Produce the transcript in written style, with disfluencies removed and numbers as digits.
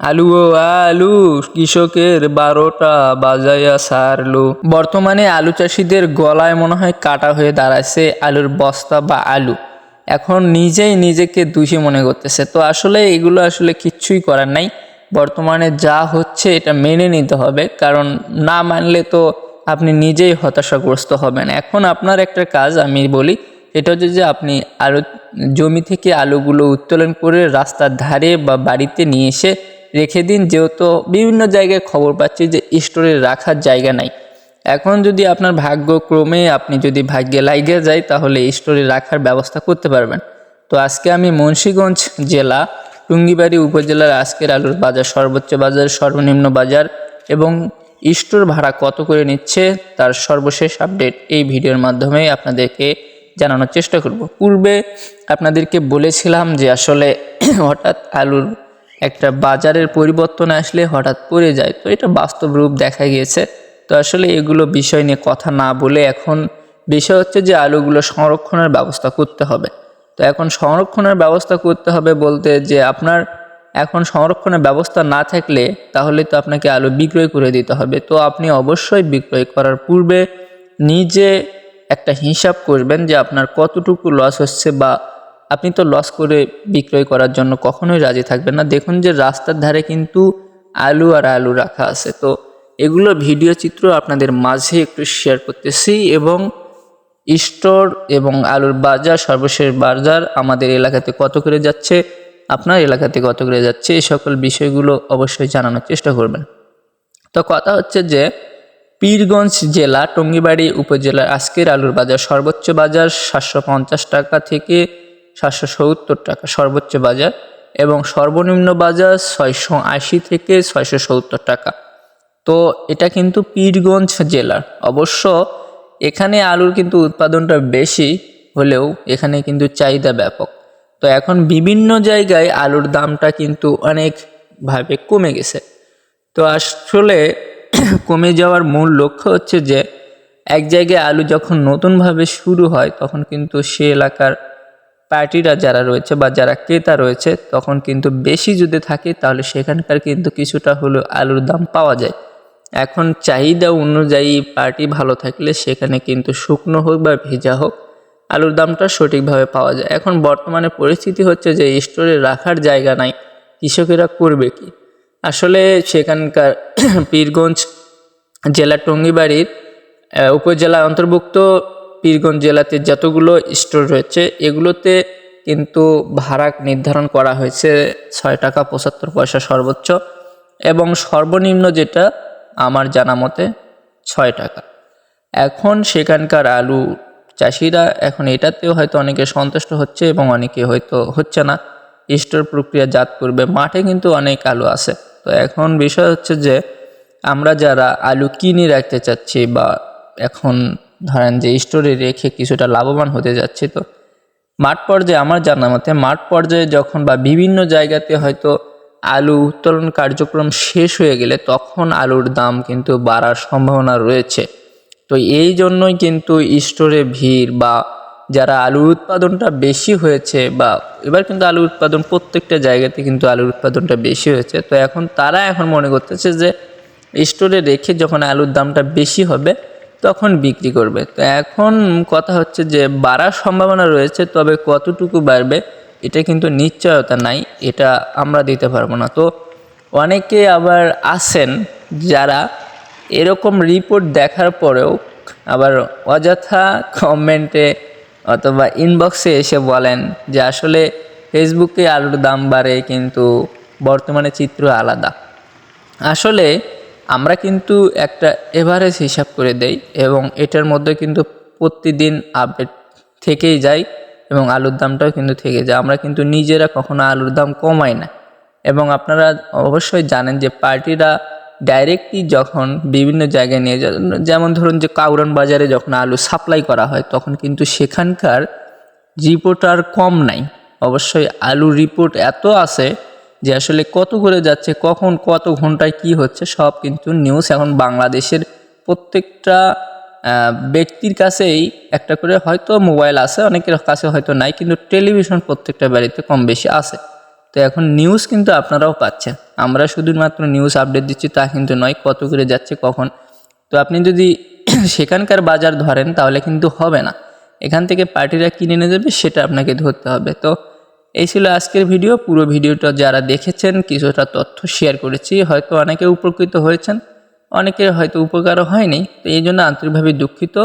আলু ও আলু, কৃষকের 12টা বাজাইয়া সারলো। বর্তমানে আলু চাষিদের গলায় মনে হয় কাটা হয়ে দাঁড়াচ্ছে আলুর বস্তা বা আলু। এখন নিজেই নিজেকে দোষী মনে করতেছে। তো আসলে এগুলো আসলে কিচ্ছুই করার নাই। বর্তমানে যা হচ্ছে এটা মেনে নিতে হবে, কারণ না মানলে তো আপনি নিজেই হতাশাগ্রস্ত হবেন। এখন আপনার একটা কাজ আমি বলি, এটা হচ্ছে যে আপনি আলু জমি থেকে আলুগুলো উত্তোলন করে রাস্তার ধারে বা বাড়িতে নিয়ে এসে রেখে দিন। যেহেতু বিভিন্ন জায়গায় খবর পাচ্ছি যে স্টোরে রাখার জায়গা নাই। এখন যদি আপনার ভাগ্যক্রমে আপনি যদি ভাগ্যে লাইগে যায় তাহলে স্টোরে রাখার ব্যবস্থা করতে পারবেন। তো আজকে আমি মুন্সিগঞ্জ জেলা টুঙ্গিবাড়ি উপজেলার আজকের আলুর বাজার, সর্বোচ্চ বাজার, সর্বনিম্ন বাজার এবং স্টোর ভাড়া কত করে নিচ্ছে তার সর্বশেষ আপডেট এই ভিডিওর মাধ্যমে আপনাদেরকে জানানোর চেষ্টা করব। পূর্বে আপনাদেরকে বলেছিলাম যে আসলে হঠাৎ আলুর একটা বাজারের পরিবর্তন আসলে হঠাৎ পড়ে যায়, তো এটা বাস্তব রূপ দেখা গিয়েছে। তো আসলে এগুলো বিষয় নিয়ে কথা না বলে এখন বিষয় হচ্ছে যে আলুগুলো সংরক্ষণের ব্যবস্থা করতে হবে। তো এখন সংরক্ষণের ব্যবস্থা করতে হবে বলতে যে আপনার এখন সংরক্ষণের ব্যবস্থা না থাকলে তাহলে তো আপনাকে আলু বিক্রয় করে দিতে হবে। তো আপনি অবশ্যই বিক্রয় করার পূর্বে নিজে একটা হিসাব করবেন যে আপনার কতটুকু লস হচ্ছে, বা আপনি তো লস করে বিক্রয় করার জন্য কখনোই রাজি থাকবেন না। দেখুন যে রাস্তার ধারে কিন্তু আলু আর আলু রাখা আছে। তো এগুলো ভিডিও চিত্র আপনাদের মাঝে একটু শেয়ার করতেছি, এবং স্টোর এবং আলুর বাজার, সর্বশেষ বাজার আমাদের এলাকাতে কত করে যাচ্ছে, আপনার এলাকাতে কত করে যাচ্ছে, এই সকল বিষয়গুলো অবশ্যই জানানোর চেষ্টা করবেন। তো কথা হচ্ছে যে পীরগঞ্জ জেলা টঙ্গিবাড়ি উপজেলার আজকের আলুর বাজার, সর্বোচ্চ বাজার 750 টাকা থেকে 770 টাকা সর্বোচ্চ বাজার, এবং সর্বনিম্ন বাজার 680 থেকে 670 টাকা। তো এটা কিন্তু পীরগঞ্জ জেলার। অবশ্য এখানে আলুর কিন্তু উৎপাদনটা বেশি হলেও এখানে কিন্তু চাহিদা ব্যাপক। তো এখন বিভিন্ন জায়গায় আলুর দামটা কিন্তু অনেকভাবে কমে গেছে। তো আসলে কমে যাওয়ার মূল লক্ষ্য হচ্ছে যে এক জায়গায় আলু যখন নতুনভাবে শুরু হয় তখন কিন্তু সে এলাকার পার্টিরা যারা রয়েছে বা যারা ক্রেতা রয়েছে তখন কিন্তু বেশি যদি থাকে তাহলে সেখানকার কিন্তু কিছুটা হলেও আলুর দাম পাওয়া যায়। এখন চাহিদা অনুযায়ী পার্টি ভালো থাকলে সেখানে কিন্তু শুকনো হোক বা ভেজা হোক আলুর দামটা সঠিকভাবে পাওয়া যায়। এখন বর্তমানে পরিস্থিতি হচ্ছে যে স্টোরে রাখার জায়গা নাই, কৃষকেরা করবে কি? আসলে সেখানকার পীরগঞ্জ জেলা টঙ্গিবাড়ির উপজেলা অন্তর্ভুক্ত পীরগঞ্জ জেলাতে যতগুলো স্টোর রয়েছে এগুলোতে কিন্তু ভাড়া নির্ধারণ করা হয়েছে 6 টাকা 75 পয়সা সর্বোচ্চ, এবং সর্বনিম্ন যেটা আমার জানা মতে 6 টাকা। এখন সেখানকার আলু চাষিরা এখন এটাতেও হয়তো অনেকে সন্তুষ্ট হচ্ছে এবং অনেকে হয়তো হচ্ছে না। স্টোর প্রক্রিয়াজাত করবে, মাঠে কিন্তু অনেক আলু আছে। তো এখন বিষয় হচ্ছে যে আমরা যারা আলু কিনে রাখতে চাচ্ছি বা এখন ধরেন যে স্টোরে রেখে কিছুটা লাভবান হতে যাচ্ছে, তো মাঠ পর্যায়ে আমার জানা মতে মাঠ পর্যায়ে যখন বা বিভিন্ন জায়গাতে হয়তো আলু উত্তোলন কার্যক্রম শেষ হয়ে গেলে তখন আলুর দাম কিন্তু বাড়ার সম্ভাবনা রয়েছে। তো এই জন্যই কিন্তু স্টোরে ভিড়, বা যারা আলুর উৎপাদনটা বেশি হয়েছে, বা এবার কিন্তু আলুর উৎপাদন প্রত্যেকটা জায়গাতে কিন্তু আলুর উৎপাদনটা বেশি হয়েছে, তো এখন তারা এখন মনে করতেছে যে স্টোরে রেখে যখন আলুর দামটা বেশি হবে তখন বিক্রি করবে। তো এখন কথা হচ্ছে যে বাড়ার সম্ভাবনা রয়েছে, তবে কতটুকু বাড়বে এটা কিন্তু নিশ্চয়তা নাই, এটা আমরা দিতে পারবো না। তো অনেকে আবার আছেন যারা এরকম রিপোর্ট দেখার পরেও আবার অযথা কমেন্টে অথবা ইনবক্সে এসে বলেন যে আসলে ফেসবুকে আলুর দাম বাড়ে কিন্তু বর্তমানে চিত্র আলাদা। আসলে আমরা কিন্তু একটা এভারেজ হিসাব করে দেই এবং এটার মধ্যে কিন্তু প্রতিদিন আপডেট থেকেই যায় এবং আলুর দামটাও কিন্তু থেকে যায়। আমরা কিন্তু নিজেরা কখনো আলুর দাম কমাই না। এবং আপনারা অবশ্যই জানেন যে পার্টিরা ডাইরেক্টলি যখন বিভিন্ন জায়গায় নিয়ে যায়, যেমন ধরুন যে কাউরান বাজারে যখন আলু সাপ্লাই করা হয় তখন কিন্তু সেখানকার রিপোর্ট আর কম নাই। অবশ্যই আলুর রিপোর্ট এত আছে যে আসলে কত করে যাচ্ছে, কখন কত ঘন্টায় কি হচ্ছে সব কিন্তু নিউজ এখন বাংলাদেশের প্রত্যেকটা ব্যক্তির কাছেই একটা করে হয়তো মোবাইল আছে, অনেকের কাছে হয়তো নাই, কিন্তু টেলিভিশন প্রত্যেকটা বাড়িতে কম বেশি আছে। তো এখন নিউজ কিন্তু আপনারাও পাচ্ছেন। আমরা শুধুমাত্র নিউজ আপডেট দিচ্ছি তা কিন্তু নয়, কত করে যাচ্ছে কখন। তো আপনি যদি সেখানকার বাজার ধরেন তাহলে কিন্তু হবে না, এখান থেকে পার্টিরা কিনে নিয়ে যাবে, সেটা আপনাকে ধরতে হবে। তো এই ছিল আজকের ভিডিও। পুরো ভিডিওটা যারা দেখেছেন কিছুটা তথ্য শেয়ার করেছি, হয়তো অনেকে উপকৃত হয়েছেন, অনেকের হয়তো উপকারও হয়নি। তো এই জন্য আন্তরিকভাবে দুঃখিত।